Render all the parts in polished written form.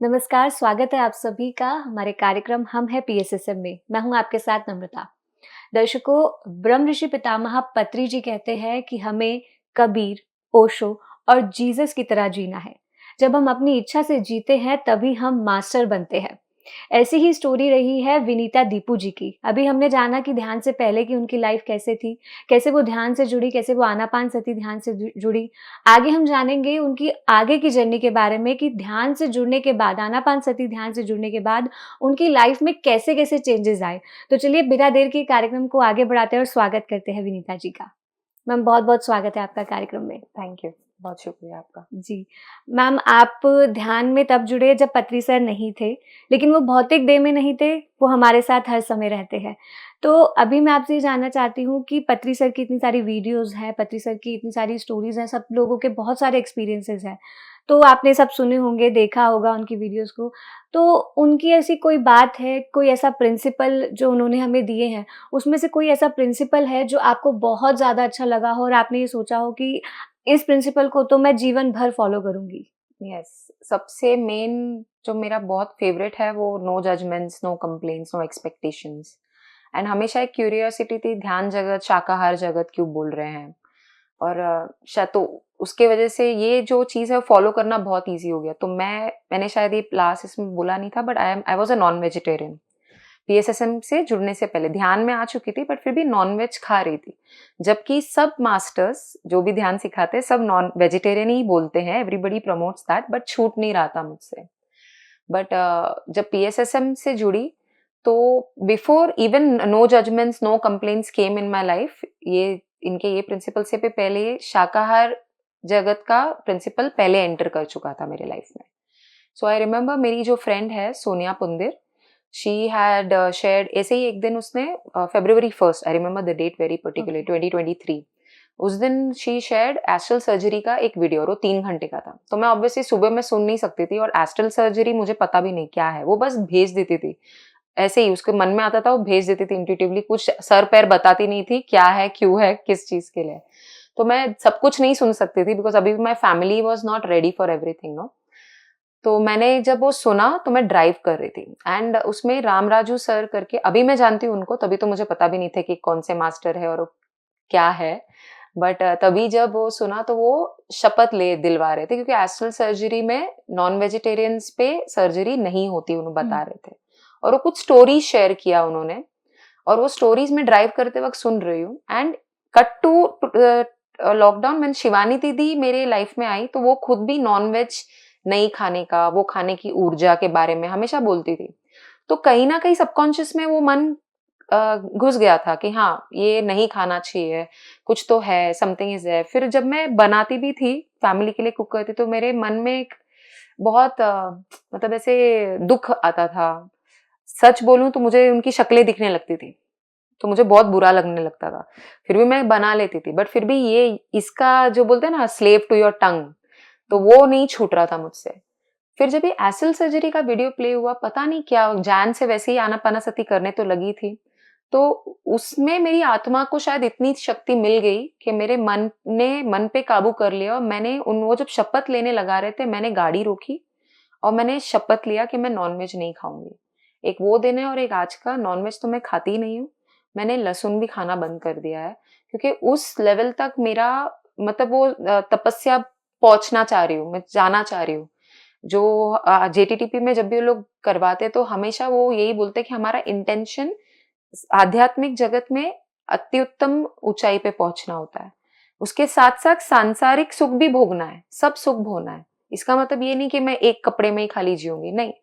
नमस्कार, स्वागत है आप सभी का हमारे कार्यक्रम हम हैं पीएसएसएम में। मैं हूँ आपके साथ नम्रता। दर्शकों, ब्रह्म ऋषि पितामह पत्री जी कहते हैं कि हमें कबीर, ओशो और जीसस की तरह जीना है। जब हम अपनी इच्छा से जीते हैं तभी हम मास्टर बनते हैं। ऐसी ही स्टोरी रही है विनीता दीपू जी की। अभी हमने जाना कि ध्यान से पहले की उनकी लाइफ कैसे थी, कैसे वो ध्यान से जुड़ी, कैसे वो आनापानसती ध्यान से जुड़ी। आगे हम जानेंगे उनकी आगे की जर्नी के बारे में कि ध्यान से जुड़ने के बाद, आनापानसती ध्यान से जुड़ने के बाद उनकी लाइफ में कैसे-कैसे चेंजेस आए। तो चलिए बिना देर के कार्यक्रम को आगे बढ़ाते हैं और स्वागत करते हैं विनीता जी का। मैम बहुत-बहुत स्वागत है आपका कार्यक्रम में। Thank you. बहुत शुक्रिया आपका। जी। मैम आप ध्यान में तब जुड़े जब पत्री सर नहीं थे, लेकिन वो भौतिक देह में नहीं थे, वो हमारे साथ हर समय रहते हैं। तो अभी मैं आपसे ये जानना चाहती हूँ कि पत्री सर की इतनी सारी वीडियोज़ हैं, पत्री सर की इतनी सारी स्टोरीज़ हैं, सब लोगों के बहुत सारे एक्सपीरियंसेस हैं। तो आपने सब सुने होंगे, देखा होगा उनकी वीडियोज़ को। तो उनकी ऐसी कोई बात है, कोई ऐसा प्रिंसिपल जो उन्होंने हमें दिए हैं, उसमें से कोई ऐसा प्रिंसिपल है जो आपको बहुत ज़्यादा अच्छा लगा हो और आपने ये सोचा हो कि इस प्रिंसिपल को तो मैं जीवन भर फॉलो करूँगी? यस, सबसे मेन जो मेरा बहुत फेवरेट है वो no judgements, no complaints, no expectations. And हमेशा एक क्यूरियोसिटी थी, ध्यान जगत, शाकाहार जगत क्यों बोल रहे हैं। और शायद तो उसके वजह से ये जो चीज़ है फॉलो करना बहुत ईजी हो गया। तो मैंने शायद ये लास्ट इसमें बोला नहीं था, but I was a non vegetarian. PSSM से जुड़ने से पहले ध्यान में आ चुकी थी, बट फिर भी नॉनवेज खा रही थी। जबकि सब मास्टर्स जो भी ध्यान सिखाते हैं सब नॉन वेजिटेरियन ही बोलते हैं, एवरीबडी प्रमोट्स दैट, बट छूट नहीं रहा था मुझसे। बट जब पीएसएसएम से जुड़ी तो before even no judgements, no complaints came in my life, ये इनके ये प्रिंसिपल से भी पहले शाकाहार जगत का प्रिंसिपल पहले एंटर कर चुका था मेरे लाइफ में। सो आई रिमेम्बर मेरी जो फ्रेंड है Sonia Pundir, she had shared, ऐसे ही एक दिन उसने February 1st, I remember the date very particular, okay. 2023, उस दिन शी शेयर्ड एस्ट्रल सर्जरी का एक वीडियो और वो 3 घंटे का था। तो मैं ऑब्वियसली सुबह में सुन नहीं सकती थी और एस्ट्रल सर्जरी मुझे पता भी नहीं क्या है, वो बस भेज देती थी। ऐसे ही उसके मन में आता था वो भेज देती थी इंट्यूटिवली, कुछ सर पैर बताती नहीं थी क्या है, क्यों है, किस चीज के लिए। तो मैं सब कुछ नहीं सुन सकती थी बिकॉज अभी my family was not ready for everything, no. तो मैंने जब वो सुना तो मैं ड्राइव कर रही थी एंड उसमें रामराजू सर करके, अभी मैं जानती हूँ उनको, तभी तो मुझे पता भी नहीं था कि कौन से मास्टर है और क्या है। बट तभी जब वो सुना तो वो शपथ ले दिलवा रहे थे, क्योंकि एस्ट्रल सर्जरी में नॉन वेजिटेरियंस पे सर्जरी नहीं होती, उन्होंने हुँ। बता रहे थे। और वो कुछ स्टोरीज शेयर किया उन्होंने, और वो स्टोरीज में ड्राइव करते वक्त सुन रही हूँ। एंड कट टू लॉकडाउन में शिवानी दीदी मेरे लाइफ में आई, तो वो खुद भी नॉन वेज नहीं खाने का, वो खाने की ऊर्जा के बारे में हमेशा बोलती थी। तो कहीं ना कहीं सबकॉन्शियस में वो मन घुस गया था कि हाँ ये नहीं खाना चाहिए, कुछ तो है, समथिंग इज है। फिर जब मैं बनाती भी थी, फैमिली के लिए कुक करती, तो मेरे मन में एक बहुत मतलब ऐसे दुख आता था। सच बोलूं तो मुझे उनकी शक्लें दिखने लगती थी, तो मुझे बहुत बुरा लगने लगता था। फिर भी मैं बना लेती थी, बट फिर भी ये इसका जो बोलते हैं ना, स्लेव टू योर टंग, तो वो नहीं छूट रहा था मुझसे। फिर जब ये एसल सर्जरी का वीडियो प्ले हुआ, पता नहीं क्या जान से वैसे ही आनापानासती करने तो लगी थी, तो उसमें मेरी आत्मा को शायद इतनी शक्ति मिल गई कि मेरे मन ने मन पे काबू कर लिया। और मैंने उन वो जब शपथ लेने लगा रहे थे, मैंने गाड़ी रोकी और मैंने शपथ लिया कि मैं नॉनवेज नहीं खाऊंगी। एक वो दिन है और एक आज का, नॉनवेज तो मैं खाती ही नहीं हूँ। मैंने लहसुन भी खाना बंद कर दिया है, क्योंकि उस लेवल तक मेरा मतलब वो तपस्या पहुंचना चाह रही हूँ, मैं जाना चाह रही हूँ। जो जेटीटीपी में जब भी वो लोग करवाते तो हमेशा वो यही बोलते कि हमारा इंटेंशन आध्यात्मिक जगत में अति उत्तम ऊंचाई पे पहुंचना होता है, उसके साथ साथ सांसारिक सुख भी भोगना है, सब सुख भोगना है। इसका मतलब ये नहीं कि मैं एक कपड़े में ही खाली जीऊंगी, नहीं।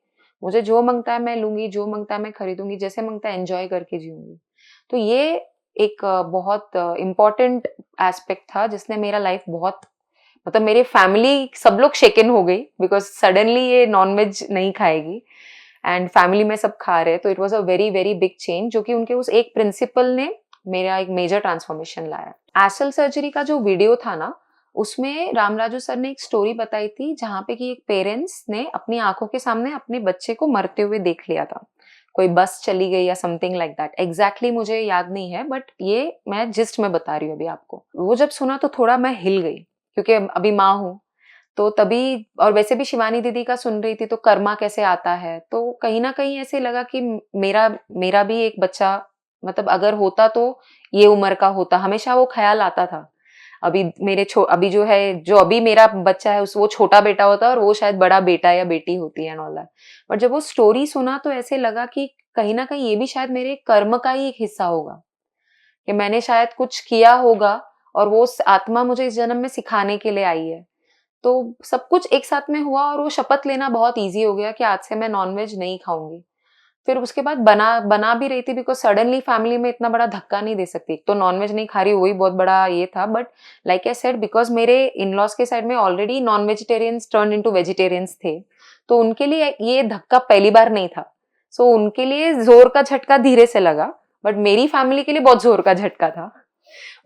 मुझे जो मांगता है मैं लूंगी, जो मांगता है मैं खरीदूंगी, जैसे मांगता है एंजॉय करके जीऊंगी। तो ये एक बहुत इम्पोर्टेंट एस्पेक्ट था जिसने मेरा लाइफ बहुत, मतलब मेरे फैमिली सब लोग शेकन हो गई, बिकॉज सडनली ये नॉनवेज नहीं खाएगी एंड फैमिली में सब खा रहे हैं। तो it was a very very big change, जो कि उनके उस एक प्रिंसिपल ने मेरा एक मेजर ट्रांसफॉर्मेशन लाया। एस्ट्रल सर्जरी का जो वीडियो था ना, उसमें रामराजू सर ने एक स्टोरी बताई थी, जहां पे कि एक पेरेंट्स ने अपनी आंखों के सामने अपने बच्चे को मरते हुए देख लिया था। कोई बस चली गई या समथिंग लाइक दैट, एग्जैक्टली मुझे याद नहीं है, बट ये मैं जिस्ट में बता रही हूँ अभी आपको। वो जब सुना तो थोड़ा मैं हिल गई, क्योंकि अभी माँ हूँ, तो तभी, और वैसे भी शिवानी दीदी का सुन रही थी तो कर्मा कैसे आता है, तो कहीं ना कहीं ऐसे लगा कि मेरा मेरा भी एक बच्चा, मतलब अगर होता तो ये उम्र का होता, हमेशा वो ख्याल आता था। अभी अभी जो है, जो अभी मेरा बच्चा है उस वो छोटा बेटा होता और वो शायद बड़ा बेटा या बेटी होती है एंड, बट जब वो स्टोरी सुना तो ऐसे लगा कि कहीं ना कहीं ये भी शायद मेरे कर्म का ही एक हिस्सा होगा, कि मैंने शायद कुछ किया होगा और वो आत्मा मुझे इस जन्म में सिखाने के लिए आई है। तो सब कुछ एक साथ में हुआ और वो शपथ लेना बहुत ईज़ी हो गया कि आज से मैं नॉन-वेज नहीं खाऊँगी। फिर उसके बाद बना बना भी रही थी, बिकॉज़ सडनली फैमिली में इतना बड़ा धक्का नहीं दे सकती। एक तो नॉन-वेज नहीं खा रही, वही बहुत बड़ा ये था, but like I said, because मेरे इन-लॉज़ के साइड में already non-vegetarians turned into vegetarians थे, तो उनके लिए ये धक्का पहली बार नहीं था। सो उनके लिए ज़ोर का झटका धीरे से लगा, बट मेरी फैमिली के लिए बहुत ज़ोर का झटका था।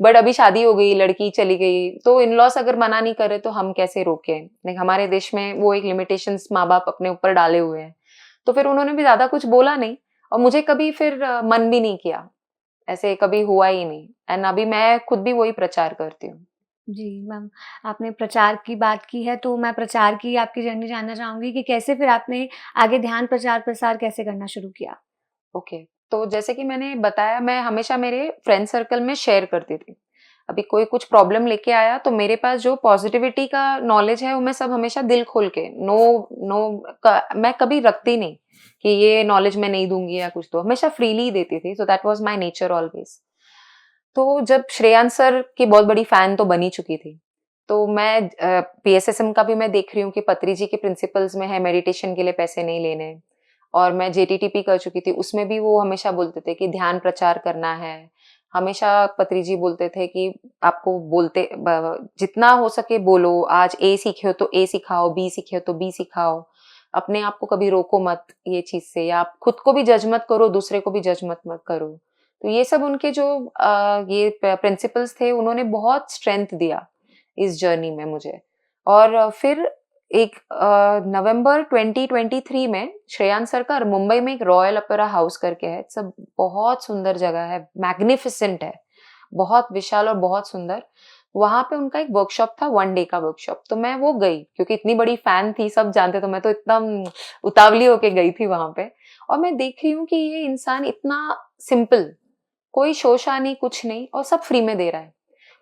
बट अभी शादी हो गई, लड़की चली गई, तो इन-लॉज़ अगर मना नहीं करे तो हम कैसे रोकें? लाइक हमारे देश में वो एक लिमिटेशंस माँ-बाप अपने ऊपर डाले हुए हैं। तो फिर उन्होंने भी ज़्यादा कुछ बोला नहीं और मुझे कभी फिर मन भी नहीं किया। ऐसे कभी हुआ ही नहीं, एंड अभी मैं खुद भी वही प्रचार करती हूँ। जी, मैम, आपने प्रचार की बात की है, तो मैं प्रचार की आपकी जर्नी जानना चाहूँगी कि कैसे फिर आपने आगे ध्यान प्रचार-प्रसार कैसे करना शुरू किया? ओके, तो जैसे कि मैंने बताया, मैं हमेशा मेरे फ्रेंड सर्कल में शेयर करती थी। अभी कोई कुछ प्रॉब्लम लेके आया तो मेरे पास जो पॉजिटिविटी का नॉलेज है वो मैं सब हमेशा दिल खोल के, नो नो मैं कभी रखती नहीं कि ये नॉलेज मैं नहीं दूंगी या कुछ, तो हमेशा फ्रीली देती थी। So that was my nature always. तो जब श्रेयांश सर की बहुत बड़ी फैन तो बनी चुकी थी, तो मैं पीएसएसएम का भी मैं देख रही हूँ कि पत्री जी के प्रिंसिपल्स में है मेडिटेशन के लिए पैसे नहीं लेने, और मैं जेटीटीपी कर चुकी थी, उसमें भी वो हमेशा बोलते थे कि ध्यान प्रचार करना है। हमेशा पत्री जी बोलते थे कि आपको जितना हो सके बोलो, आज ए सीखे हो तो ए सिखाओ, बी सीखे हो तो बी सिखाओ, अपने आप को कभी रोको मत ये चीज से, या आप खुद को भी जज मत करो, दूसरे को भी जज मत मत करो। तो ये सब उनके जो ये प्रिंसिपल्स थे, उन्होंने बहुत स्ट्रेंथ दिया इस जर्नी में मुझे। और फिर एक नवंबर 2023 में श्रेयांश सर का मुंबई में एक रॉयल ओपेरा हाउस करके है, सब बहुत सुंदर जगह है, मैग्निफिसेंट है, बहुत विशाल और बहुत सुंदर। वहां पे उनका एक वर्कशॉप था, 1 डे का वर्कशॉप, तो मैं वो गई क्योंकि इतनी बड़ी फैन थी, सब जानते, तो मैं तो इतना उतावली होके गई थी वहां पे। और मैं देख रही हूँ कि ये इंसान इतना सिंपल, कोई शोशा नहीं, कुछ नहीं, और सब फ्री में दे रहा है।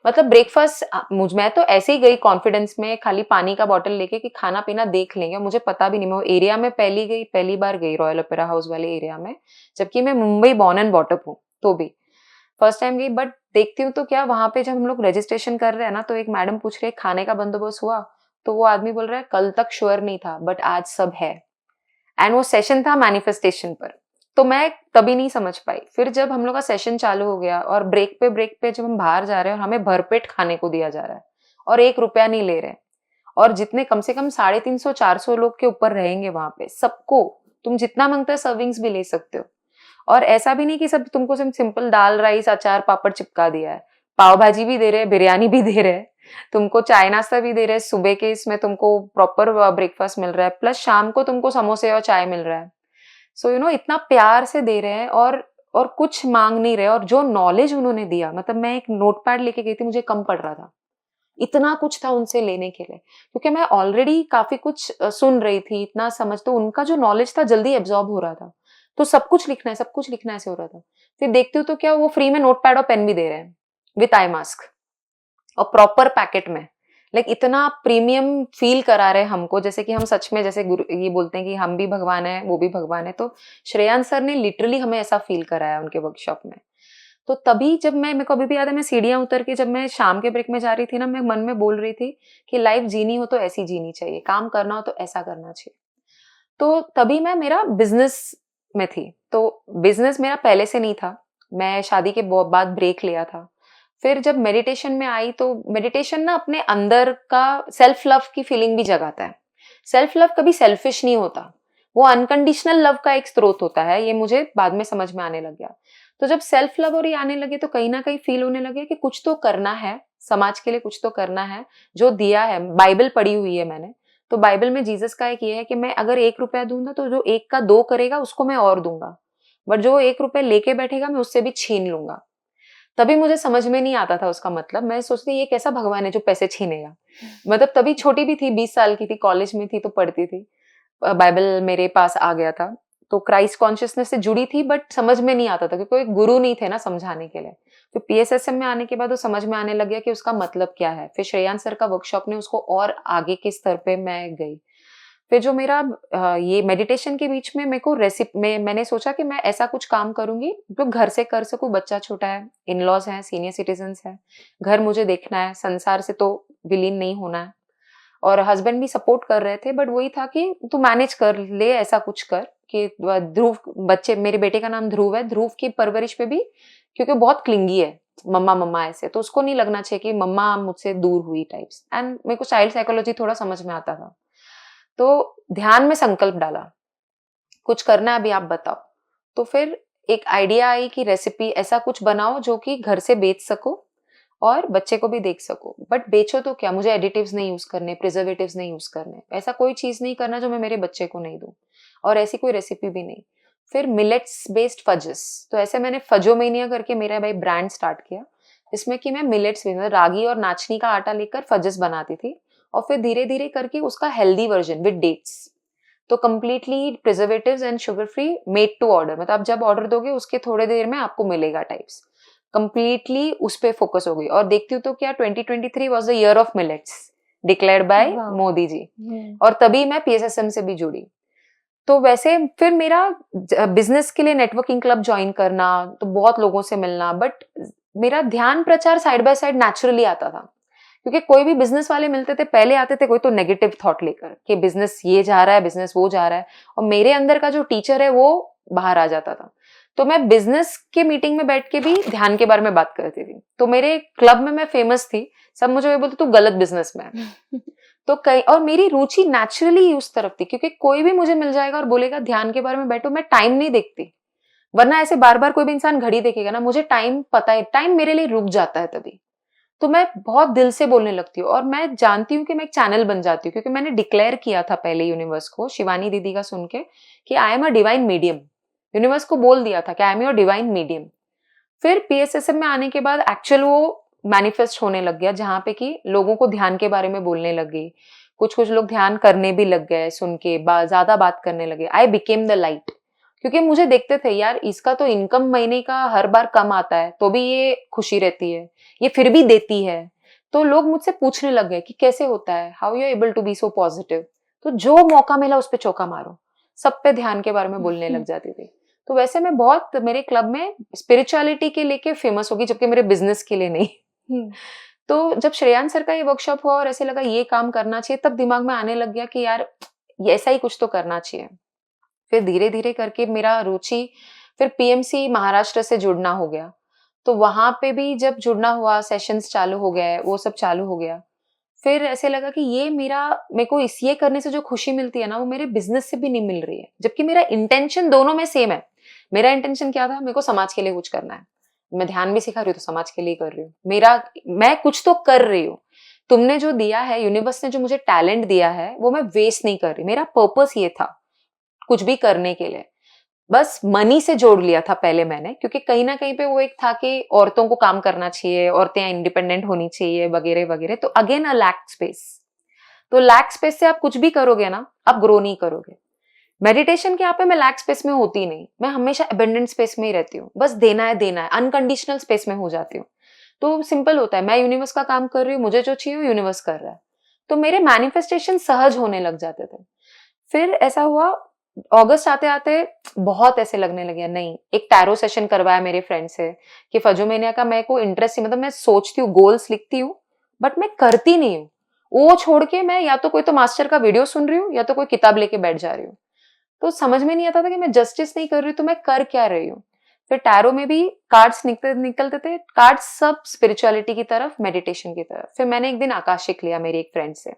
मतलब ब्रेकफास्ट, मैं तो ऐसे ही गई कॉन्फिडेंस में, खाली पानी का बॉटल लेके कि खाना पीना देख लेंगे, मुझे पता भी नहीं, मैं वो एरिया में पहली बार गई, रॉयल ओपेरा हाउस वाले एरिया में, जबकि मैं मुंबई बॉर्न एंड बॉटअप हूँ, तो भी फर्स्ट टाइम गई। बट देखती हूँ तो क्या, वहां पे जब हम लोग रजिस्ट्रेशन कर रहे हैं ना, तो एक मैडम पूछ रही है खाने का बंदोबस्त हुआ, तो वो आदमी बोल रहा है कल तक श्योर नहीं था बट आज सब है। एंड वो सेशन था मैनिफेस्टेशन पर। तो मैं तभी नहीं समझ पाई। फिर जब हम लोग का सेशन चालू हो गया और ब्रेक पे जब हम बाहर जा रहे हैं और हमें भरपेट खाने को दिया जा रहा है और 1 रुपया नहीं ले रहे हैं, और जितने कम से कम 350-400 लोग के ऊपर रहेंगे वहां पे, सबको तुम जितना मांगते हो सर्विंग्स भी ले सकते हो। और ऐसा भी नहीं कि सब तुमको सिंपल दाल राइस अचार पापड़ चिपका दिया है, पाव भाजी भी दे रहे हैं, बिरयानी भी दे रहे हैं, तुमको चाय नाश्ता भी दे रहे हैं, सुबह के इसमें तुमको प्रॉपर ब्रेकफास्ट मिल रहा है, प्लस शाम को तुमको समोसे और चाय मिल रहा है। सो इतना प्यार से दे रहे हैं, और कुछ मांग नहीं रहे। और जो नॉलेज उन्होंने दिया, मतलब मैं एक नोटपैड लेके गई थी, मुझे कम पड़ रहा था, इतना कुछ था उनसे लेने के लिए, क्योंकि मैं ऑलरेडी काफी कुछ सुन रही थी, इतना समझ, तो उनका जो नॉलेज था जल्दी एब्जॉर्ब हो रहा था। तो सब कुछ लिखना है, सब कुछ लिखना है, ऐसे हो रहा था। फिर देखती हूँ तो क्या, वो फ्री में नोटपैड और पेन भी दे रहे हैं विथ आई मास्क, और प्रॉपर पैकेट में। लाइक इतना प्रीमियम फील करा रहे हमको, जैसे कि हम सच में, जैसे गुरु ये बोलते हैं कि हम भी भगवान है, वो भी भगवान है, तो श्रेयांश सर ने लिटरली हमें ऐसा फील कराया उनके वर्कशॉप में। तो तभी जब मेरे को अभी भी याद है, मैं सीढ़ियां उतर के जब मैं शाम के ब्रेक में जा रही थी ना, मैं मन में बोल रही थी कि लाइफ जीनी हो तो ऐसी जीनी चाहिए, काम करना हो तो ऐसा करना चाहिए। तो तभी मैं मेरा बिजनेस में थी। तो बिजनेस मेरा पहले से नहीं था, मैं शादी के बाद ब्रेक लिया था। फिर जब मेडिटेशन में आई, तो मेडिटेशन ना अपने अंदर का सेल्फ लव की फीलिंग भी जगाता है। सेल्फ लव कभी सेल्फिश नहीं होता, वो अनकंडीशनल लव का एक स्रोत होता है, ये मुझे बाद में समझ में आने लग गया। तो जब सेल्फ लव और ये आने लगे, तो कहीं ना कहीं फील होने लगे कि कुछ तो करना है, समाज के लिए कुछ तो करना है। जो दिया है, बाइबल पढ़ी हुई है मैंने, तो बाइबल में जीसस का एक ये है कि मैं अगर 1 रुपया दूंगा तो जो 1 का 2 करेगा उसको मैं और दूंगा, बट जो 1 रुपया लेके बैठेगा मैं उससे भी छीन लूंगा। तभी मुझे समझ में नहीं आता था उसका मतलब। मैं सोचती ये कैसा भगवान है जो पैसे छीनेगा। मतलब तभी छोटी भी थी, 20 साल की थी, कॉलेज में थी तो पढ़ती थी। बाइबल मेरे पास आ गया था, तो क्राइस्ट कॉन्शियसनेस से जुड़ी थी, बट समझ में नहीं आता था क्योंकि कोई गुरु नहीं थे ना समझाने के लिए। तो पीएसएसएम में आने के बाद वो समझ में आने लग गया कि उसका मतलब क्या है। फिर श्रेयांश सर का वर्कशॉप ने उसको और आगे के स्तर पे मैं गई। फिर जो मेरा ये मेडिटेशन के बीच में मेरे को मैंने सोचा कि मैं ऐसा कुछ काम करूंगी जो घर से कर सकूं। बच्चा छोटा है, इन लॉज हैं, सीनियर सिटीजन्स हैं, घर मुझे देखना है, संसार से तो विलीन नहीं होना है। और हस्बैंड भी सपोर्ट कर रहे थे, बट वही था कि तू मैनेज कर ले, ऐसा कुछ कर कि ध्रुव, बच्चे, मेरे बेटे का नाम ध्रुव है, ध्रुव की परवरिश पे भी, क्योंकि बहुत क्लिंगी है, मम्मा मम्मा ऐसे, तो उसको नहीं लगना चाहिए कि मम्मा मुझसे दूर हुई टाइप्स। एंड मेरे को चाइल्ड साइकोलॉजी थोड़ा समझ में आता था, तो ध्यान में संकल्प डाला, कुछ करना है अभी आप बताओ। तो फिर एक आइडिया आई कि रेसिपी ऐसा कुछ बनाओ जो कि घर से बेच सको और बच्चे को भी देख सको। बट बेचो तो क्या, मुझे एडिटिव्स नहीं यूज करने, प्रिजर्वेटिव्स नहीं यूज करने, ऐसा कोई चीज नहीं करना जो मैं मेरे बच्चे को नहीं दूं, और ऐसी कोई रेसिपी भी नहीं। फिर मिलेट्स बेस्ड फजेस, तो ऐसे मैंने फजोमेनिया करके मेरा भाई ब्रांड स्टार्ट किया, जिसमें कि मैं मिलेट्स में रागी और नाचनी का आटा लेकर फजेस बनाती थी, और फिर धीरे धीरे करके उसका हेल्दी वर्जन विद डेट्स, तो completely preservatives and sugar free, made to order, मतलब आप जब ऑर्डर दोगे उसके थोड़े देर में आपको मिलेगा टाइप्स, कंप्लीटली उस पे फोकस हो गई। और देखती हूँ तो क्या 2023 was the year of millets declared by Modi ji, और तभी मैं पीएसएसएम से भी जुड़ी। तो वैसे फिर मेरा बिजनेस के लिए नेटवर्किंग क्लब ज्वाइन करना, तो बहुत लोगों से मिलना, बट मेरा ध्यान प्रचार साइड बाय साइड नेचुरली आता था, क्योंकि कोई भी बिजनेस वाले मिलते थे, पहले आते थे कोई तो नेगेटिव थॉट लेकर कि बिजनेस ये जा रहा है, बिजनेस वो जा रहा है, और मेरे अंदर का जो टीचर है वो बाहर आ जाता था। तो मैं बिजनेस के मीटिंग में बैठ के भी ध्यान के बारे में बात करती थी, तो मेरे क्लब में मैं फेमस थी, सब मुझे ये बोलते तू गलत बिजनेस में है। तो कई, और मेरी रुचि नेचुरली उस तरफ थी, क्योंकि कोई भी मुझे मिल जाएगा और बोलेगा ध्यान के बारे में बैठो, मैं टाइम नहीं देखती, वरना ऐसे बार बार कोई भी इंसान घड़ी देखेगा ना, मुझे टाइम पता है, टाइम मेरे लिए रुक जाता है तभी, तो मैं बहुत दिल से बोलने लगती हूँ, और मैं जानती हूँ कि मैं एक चैनल बन जाती हूँ, क्योंकि मैंने डिक्लेयर किया था पहले यूनिवर्स को, शिवानी दीदी का सुन के, कि I am a divine medium. Universe को बोल दिया था कि I am your divine medium. फिर पीएसएसएम में आने के बाद एक्चुअल वो मैनिफेस्ट होने लग गया, जहां पे कि लोगों को ध्यान के बारे में बोलने लग गई, कुछ कुछ लोग ध्यान करने भी लग गए, सुन के ज्यादा बात करने लगे। आई बिकेम द लाइट, क्योंकि मुझे देखते थे यार इसका तो इनकम महीने का हर बार कम आता है, तो भी ये खुशी रहती है, ये फिर भी देती है। तो लोग मुझसे पूछने लग गए कि कैसे होता है, how you able to be so positive. तो जो मौका मिला उस पर चौका मारो, सब पे ध्यान के बारे में बोलने लग जाती थी। तो वैसे मैं बहुत मेरे क्लब में स्पिरिचुअलिटी के लेके फेमस होगी, जबकि मेरे बिजनेस के लिए नहीं। तो जब श्रेयांश सर का ये वर्कशॉप हुआ और ऐसे लगा ये काम करना चाहिए, तब दिमाग में आने लग गया कि यार ये ऐसा ही कुछ तो करना चाहिए। फिर धीरे धीरे करके मेरा रुचि फिर पीएमसी महाराष्ट्र से जुड़ना हो गया, तो वहां पे भी जब जुड़ना हुआ, सेशंस चालू हो गए, वो सब चालू हो गया। फिर ऐसे लगा कि ये मेरे को इस ये करने से जो खुशी मिलती है ना, वो मेरे बिजनेस से भी नहीं मिल रही है, जबकि मेरा इंटेंशन दोनों में सेम है। मेरा इंटेंशन क्या था, मेरे को समाज के लिए कुछ करना है, मैं ध्यान भी सिखा रही हूँ तो समाज के लिए कर रही हूँ, मैं कुछ तो कर रही हूँ। तुमने जो दिया है, यूनिवर्स ने जो मुझे टैलेंट दिया है, वो मैं वेस्ट नहीं कर रही। मेरा पर्पस ये था कुछ भी करने के लिए, बस मनी से जोड़ लिया था पहले मैंने, क्योंकि कहीं ना कहीं पे वो एक था कि औरतों को काम करना चाहिए, औरतें इंडिपेंडेंट होनी चाहिए वगैरह वगैरह। तो अगेन अ लैक स्पेस, तो लैक स्पेस से आप कुछ भी करोगे ना, आप ग्रो नहीं करोगे। मेडिटेशन के यहाँ पे मैं लैक स्पेस में होती नहीं, मैं हमेशा एबेंडेंट स्पेस में ही रहती हूँ, बस देना है, अनकंडीशनल स्पेस में हो जाती हूँ। तो सिंपल होता है, मैं यूनिवर्स का काम कर रही हूँ, मुझे जो चाहिए यूनिवर्स कर रहा है, तो मेरे मैनिफेस्टेशन सहज होने लग जाते थे। फिर ऐसा हुआ, अगस्त आते आते बहुत ऐसे लगने लगे, नहीं, एक टैरो सेशन करवाया मेरे फ्रेंड से कि फजोमेनिया का मेरे को इंटरेस्ट ही, मतलब मैं सोचती हूँ, गोल्स लिखती हूँ, बट मैं करती नहीं हूँ। वो छोड़ के मैं या तो कोई तो मास्टर का वीडियो सुन रही हूँ, या तो कोई किताब लेके बैठ जा रही हूँ। तो समझ में नहीं आता था कि मैं जस्टिस नहीं कर रही हूँ, तो मैं कर क्या रही हूँ। फिर टैरो में भी कार्ड्स निकलते थे, कार्ड्स सब स्पिरिचुअलिटी की तरफ, मेडिटेशन की तरफ। फिर मैंने एक दिन आकाशिक लिया मेरी एक फ्रेंड से।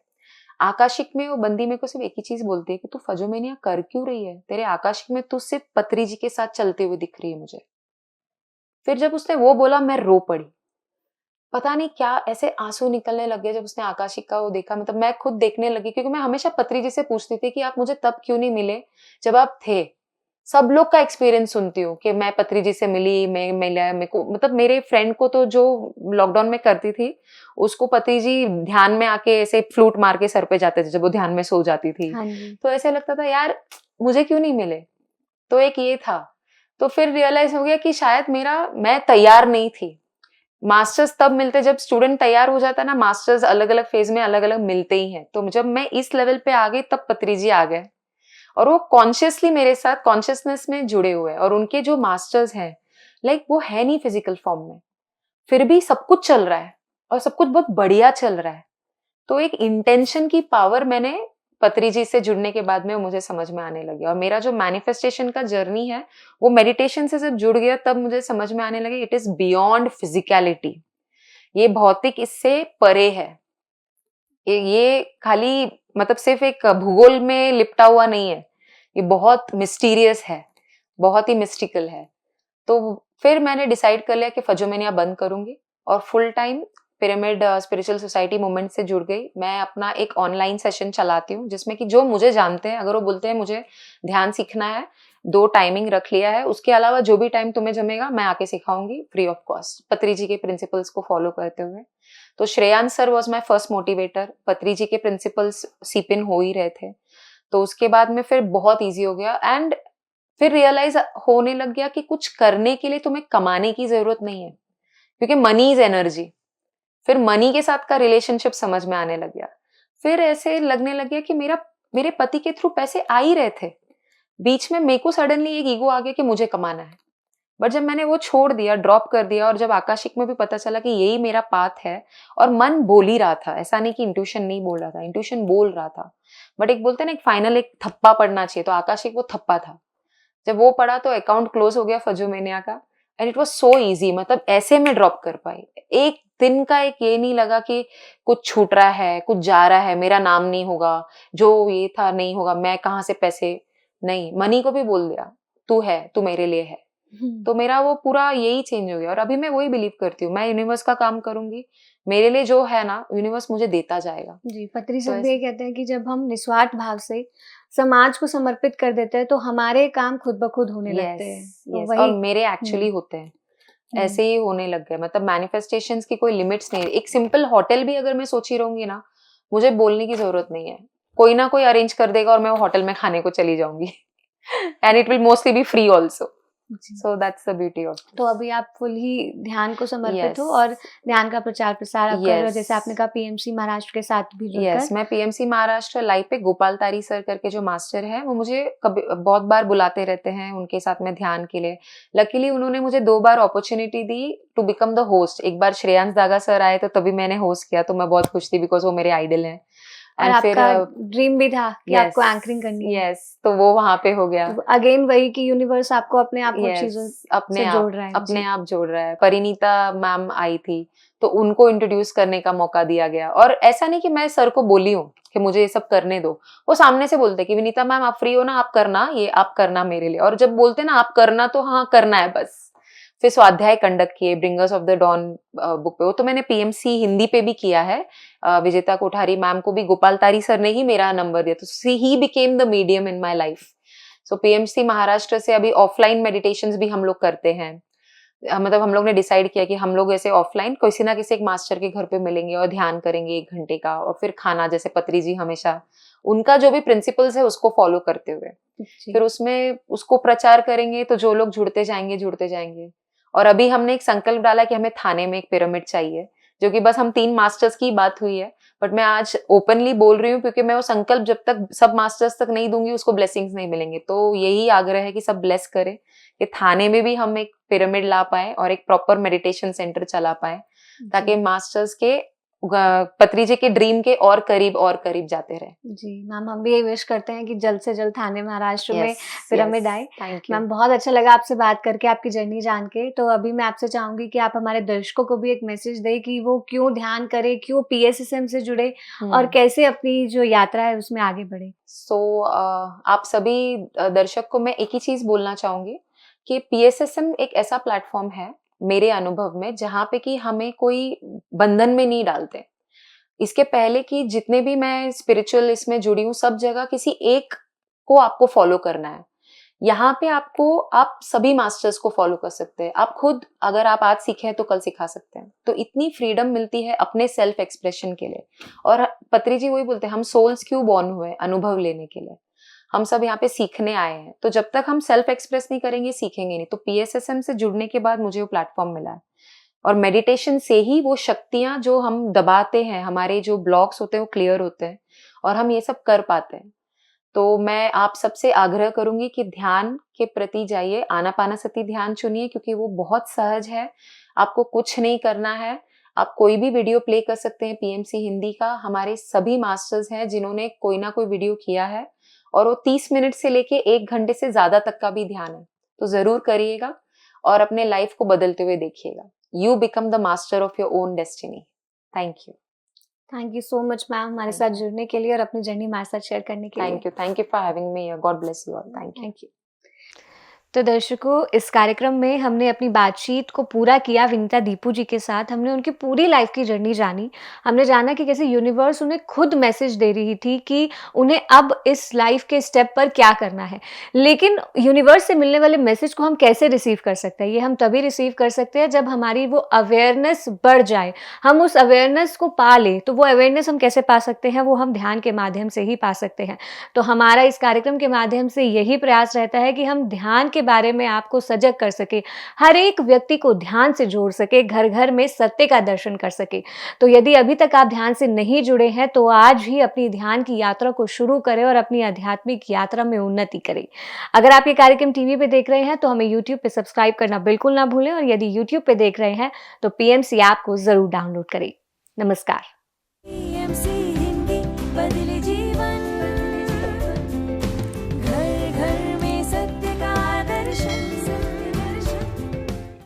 आकाशिक में वो बंदी मेरे को सिर्फ एक ही चीज बोलती है कि तू फजोमेनिया कर क्यों रही है, तेरे आकाशिक में तू सिर्फ पत्री जी के साथ चलते हुए दिख रही है मुझे। फिर जब उसने वो बोला, मैं रो पड़ी, पता नहीं क्या ऐसे आंसू निकलने लग गए जब उसने आकाशिक का वो देखा। मतलब मैं खुद देखने लगी, क्योंकि मैं हमेशा पत्री जी से पूछती थी कि आप मुझे तब क्यों नहीं मिले जब आप थे, सब लोग का एक्सपीरियंस सुनती हूँ कि मैं पत्री जी से मिली, मैं मिला, मेरे को मतलब मेरे फ्रेंड को तो जो लॉकडाउन में करती थी, उसको पत्री जी ध्यान में आके ऐसे फ्लूट मार के सर पे जाते थे जब वो ध्यान में सो जाती थी। हाँ जी। तो ऐसे लगता था यार मुझे क्यों नहीं मिले? तो एक ये था। तो फिर रियलाइज हो गया कि शायद मैं तैयार नहीं थी। मास्टर्स तब मिलते जब स्टूडेंट तैयार हो जाता है ना, मास्टर्स अलग-अलग फेज में अलग-अलग मिलते ही हैं। तो जब मैं इस लेवल पे आ गई तब पत्री जी आ गए और वो कॉन्शियसली मेरे साथ कॉन्शियसनेस में जुड़े हुए हैं और उनके जो मास्टर्स हैं, लाइक वो है नहीं फिजिकल फॉर्म में, फिर भी सब कुछ चल रहा है और सब कुछ बहुत बढ़िया चल रहा है। तो एक इंटेंशन की पावर मैंने पत्री जी से जुड़ने के बाद में मुझे समझ में आने लगी और मेरा जो मैनिफेस्टेशन का जर्नी है वो मेडिटेशन से जब जुड़ गया तब मुझे समझ में आने लगी इट इज बियॉन्ड फिजिकलिटी। ये भौतिक इससे परे है। ये खाली मतलब सिर्फ एक भूगोल में लिपटा हुआ नहीं है, ये बहुत मिस्टीरियस है, बहुत ही मिस्टिकल है। तो फिर मैंने डिसाइड कर लिया कि फजोमेनिया बंद करूंगी और full time pyramid spiritual society movement से जुड़ गई। मैं अपना एक ऑनलाइन सेशन चलाती हूँ जिसमें कि जो मुझे जानते हैं, अगर वो बोलते हैं मुझे ध्यान सीखना है, 2 टाइमिंग रख लिया है, उसके अलावा जो भी टाइम तुम्हें जमेगा मैं आके सिखाऊंगी फ्री ऑफ कॉस्ट, पत्री जी के प्रिंसिपल्स को फॉलो करते हुए। तो Shreyansh sir was my first motivator, पत्री जी के प्रिंसिपल्स सीप इन हो ही रहे थे। तो उसके बाद में फिर बहुत ईजी हो गया एंड फिर रियलाइज होने लग गया कि कुछ करने के लिए तुम्हें कमाने की जरूरत नहीं है, क्योंकि मनी इज एनर्जी। फिर मनी के साथ का रिलेशनशिप समझ में आने लग गया। फिर ऐसे लगने लग गया कि मेरे पति के थ्रू पैसे आ ही रहे थे, बीच में मेरे को सडनली एक ईगो आ गया कि मुझे कमाना है। बट जब मैंने वो छोड़ दिया, ड्रॉप कर दिया और जब आकाशिक में भी पता चला कि यही मेरा पाथ है और मन बोल ही रहा था, ऐसा नहीं कि इंट्यूशन नहीं बोल रहा था, इंट्यूशन बोल रहा था, बट एक बोलते हैं ना एक फाइनल एक थप्पा पड़ना चाहिए, तो आकाशिक वो थप्पा था। जब वो पढ़ा तो अकाउंट क्लोज हो गया फजोमेनिया का and it was so easy. मतलब ऐसे में ड्रॉप कर पाई, एक दिन का एक ये नहीं लगा कि कुछ छूट रहा है, कुछ जा रहा है, मेरा नाम नहीं होगा, जो ये था नहीं होगा, मैं कहाँ से पैसे, नहीं, मनी को भी बोल दिया तू है, तू मेरे लिए है। तो मेरा वो पूरा यही चेंज हो गया और अभी मैं वही बिलीव करती हूँ, मैं यूनिवर्स का काम करूंगी, मेरे लिए जो है ना यूनिवर्स मुझे देता जाएगा। जी, पत्री तो सर भी ये कहते हैं कि जब हम निस्वार्थ भाव से समाज को समर्पित कर देते हैं तो हमारे काम खुद ब खुद होने लगते यस, हैं। तो यस, और वही मेरे एक्चुअली होते हैं, हुँ, ऐसे ही होने लग गए। मतलब मैनिफेस्टेशंस की कोई लिमिट्स नहीं है। एक सिंपल होटल भी अगर मैं सोची रहूंगी ना, मुझे बोलने की जरूरत नहीं है, कोई ना कोई अरेंज कर देगा और मैं वो होटल में खाने को चली जाऊंगी and it will mostly be free also. जी। So that's the beauty of तो अभी आप फुल ही ध्यान को समर्पित हो यस, और ध्यान का प्रचार-प्रसार आप कर रहे हो, यस, जैसे आपने कहा पीएमसी महाराष्ट्र के साथ भी जुड़कर। यस। मैं पीएमसी महाराष्ट्र लाइव पे गोपाल तारी सर करके जो मास्टर है, वो मुझे कभी बहुत बार बुलाते रहते हैं उनके साथ में ध्यान के लिए। लकीली उन्होंने मुझे 2 बार अपॉर्चुनिटी दी टू बिकम द होस्ट। एक बार श्रेयांश दागा सर आए तो तभी मैंने होस्ट किया, तो मैं बहुत खुश थी बिकॉज वो मेरे आइडल हैं। और एंड फिर आपका ड्रीम भी था कि यस, आपको एंकरिंग करनी है। यस, तो वो वहां पे हो गया। तो अगेन वही कि यूनिवर्स आपको अपने आप को यस, चीज़ों अपने से आप जोड़ रहा है। अपने जी। आप जोड़ रहा है। परिणीता मैम आई थी तो उनको इंट्रोड्यूस करने का मौका दिया गया और ऐसा नहीं कि मैं सर को बोली हूँ कि मुझे ये सब करने दो, वो सामने से बोलते कि विनीता मैम आप फ्री हो ना, आप करना, ये आप करना मेरे लिए। और जब बोलते ना आप करना तो हाँ करना है बस। फिर स्वाध्याय कंडक्ट किए bringers of the don book पे, वो तो मैंने पीएमसी हिंदी पे भी किया है। विजेता कोठारी मैम को भी गोपाल तारी सर ने ही मेरा नंबर दिया, तो see he became the medium in my life. So PMC Maharashtra से अभी ऑफलाइन मेडिटेशंस भी हम लोग करते हैं। मतलब हम लोग ने डिसाइड किया कि हम लोग ऐसे ऑफलाइन किसी ना किसी एक मास्टर के घर पे मिलेंगे और ध्यान करेंगे 1 घंटे का, और फिर खाना, जैसे पत्री जी हमेशा उनका जो भी प्रिंसिपल्स है उसको फॉलो करते हुए जी। फिर उसमें उसको प्रचार करेंगे, तो जो लोग जुड़ते जाएंगे। और अभी हमने एक संकल्प डाला कि हमें थाने में एक पिरामिड चाहिए, जो कि बस हम 3 मास्टर्स की बात हुई है, बट मैं आज ओपनली बोल रही हूँ क्योंकि मैं वो संकल्प जब तक सब मास्टर्स तक नहीं दूंगी उसको ब्लेसिंग्स नहीं मिलेंगे। तो यही आग्रह है कि सब ब्लेस करें कि थाने में भी हम एक पिरामिड ला पाए और एक प्रॉपर मेडिटेशन सेंटर चला पाए, ताकि जी। मास्टर्स के पत्री जी के ड्रीम के और करीब जाते रहे। जी, मैम हम भी यही विश करते हैं कि जल्द से जल्द थाने महाराष्ट्र में यस, पिरामिड यस, आए। Thank you. मैम बहुत अच्छा लगा आपसे बात करके, आपकी जर्नी जान के। तो अभी मैं आपसे चाहूँगी कि आप हमारे दर्शकों को भी एक मैसेज दें कि वो क्यों ध्यान करें, क्यों पीएसएसएम से जुड़े और कैसे अपनी जो यात्रा है उसमें आगे बढ़े? आप सभी दर्शक को मैं एक ही चीज बोलना चाहूंगी कि पीएसएसएम एक ऐसा प्लेटफॉर्म है मेरे अनुभव में जहाँ पे कि हमें कोई बंधन में नहीं डालते। इसके पहले कि जितने भी मैं स्पिरिचुअल इसमें जुड़ी हूँ, सब जगह किसी एक को आपको फॉलो करना है। यहाँ पे आप सभी मास्टर्स को फॉलो कर सकते हैं। आप खुद अगर आप आज सीखे हैं तो कल सिखा सकते हैं। तो इतनी फ्रीडम मिलती है अपने सेल्फ एक्सप्रेशन के लिए। और पत्री जी वही बोलते हैं, हम सोल्स क्यों बॉर्न हुए? अनुभव लेने के लिए। हम सब यहाँ पे सीखने आए हैं। तो जब तक हम सेल्फ एक्सप्रेस नहीं करेंगे, सीखेंगे नहीं। तो PSSM से जुड़ने के बाद मुझे वो प्लेटफॉर्म मिला है। और मेडिटेशन से ही वो शक्तियां जो हम दबाते हैं, हमारे जो ब्लॉक्स होते हैं वो क्लियर होते हैं और हम ये सब कर पाते हैं। तो मैं आप सबसे आग्रह करूंगी कि ध्यान के प्रति जाइए, आनापानसति ध्यान चुनिए, क्योंकि वो बहुत सहज है। आपको कुछ नहीं करना है। आप कोई भी वीडियो प्ले कर सकते हैं PMC हिंदी का। हमारे सभी मास्टर्स हैं जिन्होंने कोई ना कोई वीडियो किया है, और वो 30 मिनट से लेके 1 घंटे से ज्यादा तक का भी ध्यान है। तो जरूर करिएगा और अपने लाइफ को बदलते हुए देखिएगा। You become the master of your own destiny. Thank you so much ma'am हमारे साथ जुड़ने के लिए और अपनी जर्नी हमारे साथ शेयर करने के लिए। Thank you for having me. God bless you all. Thank you. तो दर्शकों, इस कार्यक्रम में हमने अपनी बातचीत को पूरा किया विनीता दीपू जी के साथ। हमने उनकी पूरी लाइफ की जर्नी जानी। हमने जाना कि कैसे यूनिवर्स उन्हें खुद मैसेज दे रही थी कि उन्हें अब इस लाइफ के स्टेप पर क्या करना है। लेकिन यूनिवर्स से मिलने वाले मैसेज को हम कैसे रिसीव कर सकते हैं? ये हम तभी रिसीव कर सकते हैं जब हमारी वो अवेयरनेस बढ़ जाए, हम उस अवेयरनेस को पा लें। तो वो अवेयरनेस हम कैसे पा सकते हैं? वो हम ध्यान के माध्यम से ही पा सकते हैं। तो हमारा इस कार्यक्रम के माध्यम से यही प्रयास रहता है कि हम ध्यान के बारे में आपको सजग कर सके, हर एक व्यक्ति को ध्यान से जोड़ सके, घर घर में सत्य का दर्शन कर सके। तो यदि अभी तक आप ध्यान से नहीं जुड़े हैं तो आज ही अपनी ध्यान की यात्रा को शुरू करें और अपनी आध्यात्मिक यात्रा में उन्नति करें। अगर आप ये कार्यक्रम टीवी पे देख रहे हैं तो हमें यूट्यूब पे सब्सक्राइब करना बिल्कुल ना भूलें, और यदि यूट्यूब पे देख रहे हैं तो PMC ऐप को जरूर डाउनलोड करें। नमस्कार।